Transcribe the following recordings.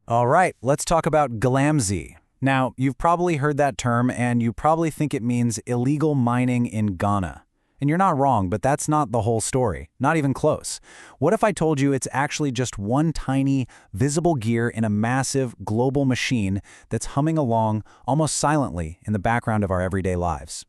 All right, let's talk about Galamsey. Now, you've probably heard that term, and you probably think it means illegal mining in Ghana. And you're not wrong, but that's not the whole story. Not even close. What if I told you it's actually just one tiny, visible gear in a massive, global machine that's humming along almost silently in the background of our everyday lives?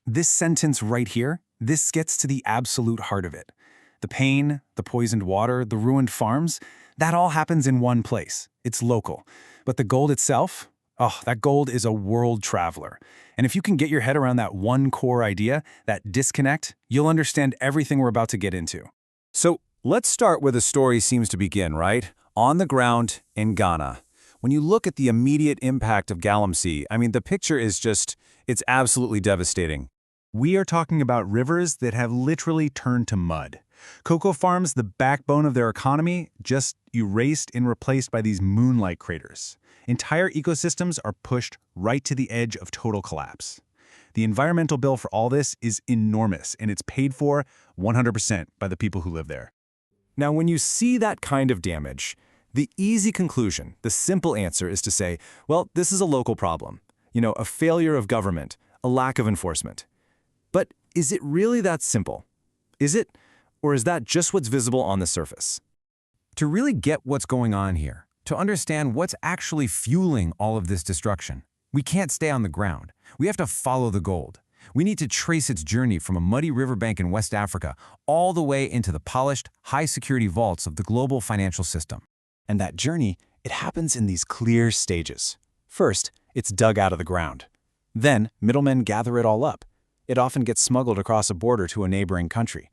This sentence right here, this gets to the absolute heart of it. The pain, the poisoned water, the ruined farms, that all happens in one place. It's local. But the gold itself? Oh, that gold is a world traveler. And if you can get your head around that one core idea, that disconnect, you'll understand everything we're about to get into. So let's start where the story seems to begin, right? On the ground in Ghana. When you look at the immediate impact of Galamsey, the picture is it's absolutely devastating. We are talking about rivers that have literally turned to mud. Cocoa farms, the backbone of their economy, just erased and replaced by these moon-like craters. Entire ecosystems are pushed right to the edge of total collapse. The environmental bill for all this is enormous, and it's paid for 100% by the people who live there. Now, when you see that kind of damage, the easy conclusion, the simple answer is to say, well, this is a local problem. A failure of government, a lack of enforcement. But is it really that simple? Is it? Or is that just what's visible on the surface? To really get what's going on here, to understand what's actually fueling all of this destruction, we can't stay on the ground. We have to follow the gold. We need to trace its journey from a muddy riverbank in West Africa all the way into the polished, high-security vaults of the global financial system. And that journey, it happens in these clear stages. First, it's dug out of the ground. Then, middlemen gather it all up. It often gets smuggled across a border to a neighboring country.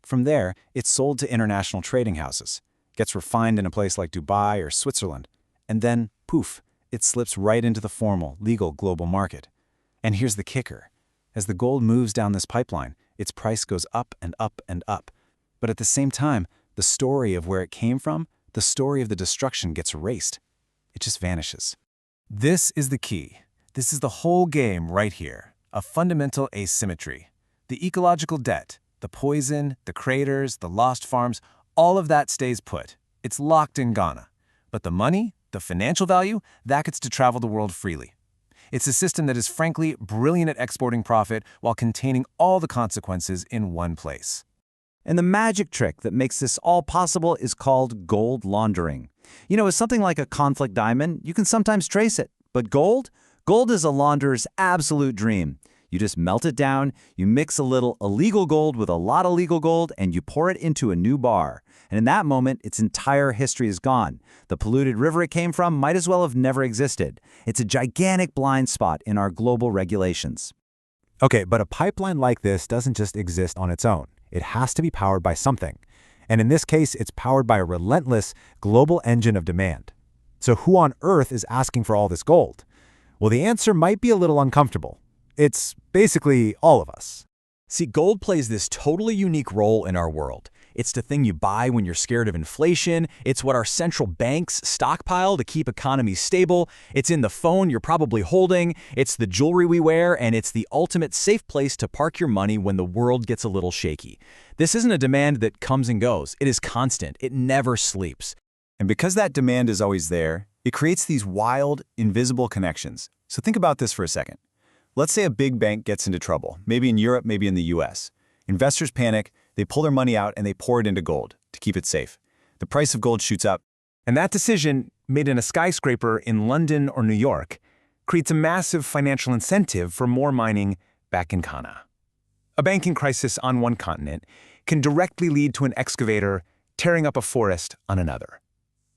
From there, it's sold to international trading houses, gets refined in a place like Dubai or Switzerland, and then, poof, it slips right into the formal, legal global market. And here's the kicker. As the gold moves down this pipeline, its price goes up and up and up. But at the same time, the story of where it came from, the story of the destruction gets erased. It just vanishes. This is the key. This is the whole game right here. A fundamental asymmetry. The ecological debt, the poison, the craters, the lost farms, all of that stays put. It's locked in Ghana. But the money, the financial value, that gets to travel the world freely. It's a system that is frankly brilliant at exporting profit while containing all the consequences in one place. And the magic trick that makes this all possible is called gold laundering. As something like a conflict diamond, you can sometimes trace it. But gold? Gold is a launderer's absolute dream. You just melt it down, you mix a little illegal gold with a lot of legal gold, and you pour it into a new bar. And in that moment, its entire history is gone. The polluted river it came from might as well have never existed. It's a gigantic blind spot in our global regulations. Okay, but a pipeline like this doesn't just exist on its own. It has to be powered by something. And in this case, it's powered by a relentless global engine of demand. So who on earth is asking for all this gold? Well, the answer might be a little uncomfortable. It's basically all of us. See, gold plays this totally unique role in our world. It's the thing you buy when you're scared of inflation. It's what our central banks stockpile to keep economies stable. It's in the phone you're probably holding. It's the jewelry we wear, and it's the ultimate safe place to park your money when the world gets a little shaky. This isn't a demand that comes and goes. It is constant. It never sleeps. And because that demand is always there, it creates these wild, invisible connections. So think about this for a second. Let's say a big bank gets into trouble, maybe in Europe, maybe in the US. Investors panic, they pull their money out and they pour it into gold to keep it safe. The price of gold shoots up. And that decision, made in a skyscraper in London or New York, creates a massive financial incentive for more mining back in Ghana. A banking crisis on one continent can directly lead to an excavator tearing up a forest on another.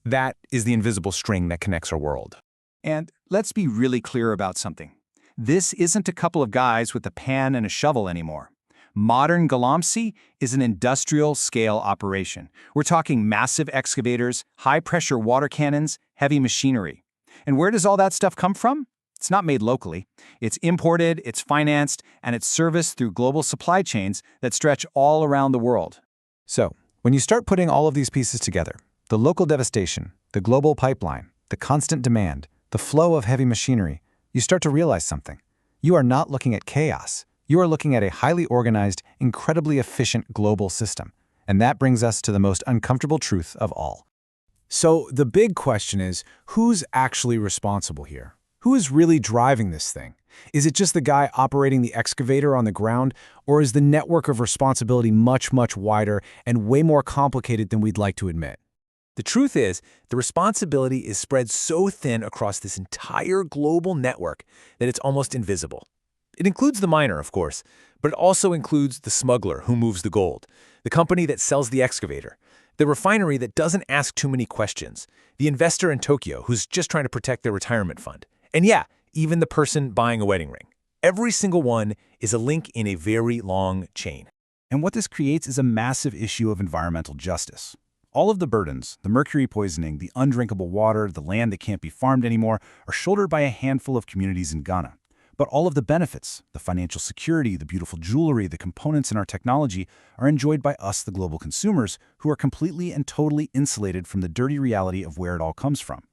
That is the invisible string that connects our world. And let's be really clear about something. This isn't a couple of guys with a pan and a shovel anymore. Modern Galamsey is an industrial-scale operation. We're talking massive excavators, high-pressure water cannons, heavy machinery. And where does all that stuff come from? It's not made locally. It's imported, it's financed, and it's serviced through global supply chains that stretch all around the world. So, when you start putting all of these pieces together, the local devastation, the global pipeline, the constant demand, the flow of heavy machinery, you start to realize something. You are not looking at chaos. You are looking at a highly organized, incredibly efficient global system. And that brings us to the most uncomfortable truth of all. So the big question is, who's actually responsible here? Who is really driving this thing? Is it just the guy operating the excavator on the ground, or is the network of responsibility much, much wider and way more complicated than we'd like to admit? The truth is, the responsibility is spread so thin across this entire global network that it's almost invisible. It includes the miner, of course, but it also includes the smuggler who moves the gold, the company that sells the excavator, the refinery that doesn't ask too many questions, the investor in Tokyo who's just trying to protect their retirement fund, and yeah, even the person buying a wedding ring. Every single one is a link in a very long chain. And what this creates is a massive issue of environmental justice. All of the burdens, the mercury poisoning, the undrinkable water, the land that can't be farmed anymore, are shouldered by a handful of communities in Ghana. But all of the benefits, the financial security, the beautiful jewelry, the components in our technology, are enjoyed by us, the global consumers, who are completely and totally insulated from the dirty reality of where it all comes from.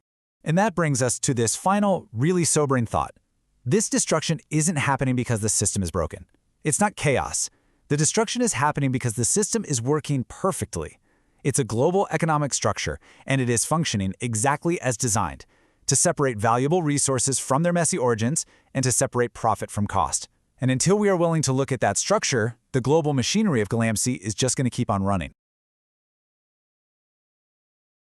And that brings us to this final, really sobering thought. This destruction isn't happening because the system is broken. It's not chaos. The destruction is happening because the system is working perfectly. It's a global economic structure, and it is functioning exactly as designed, to separate valuable resources from their messy origins and to separate profit from cost. And until we are willing to look at that structure, the global machinery of Galamsey is just going to keep on running.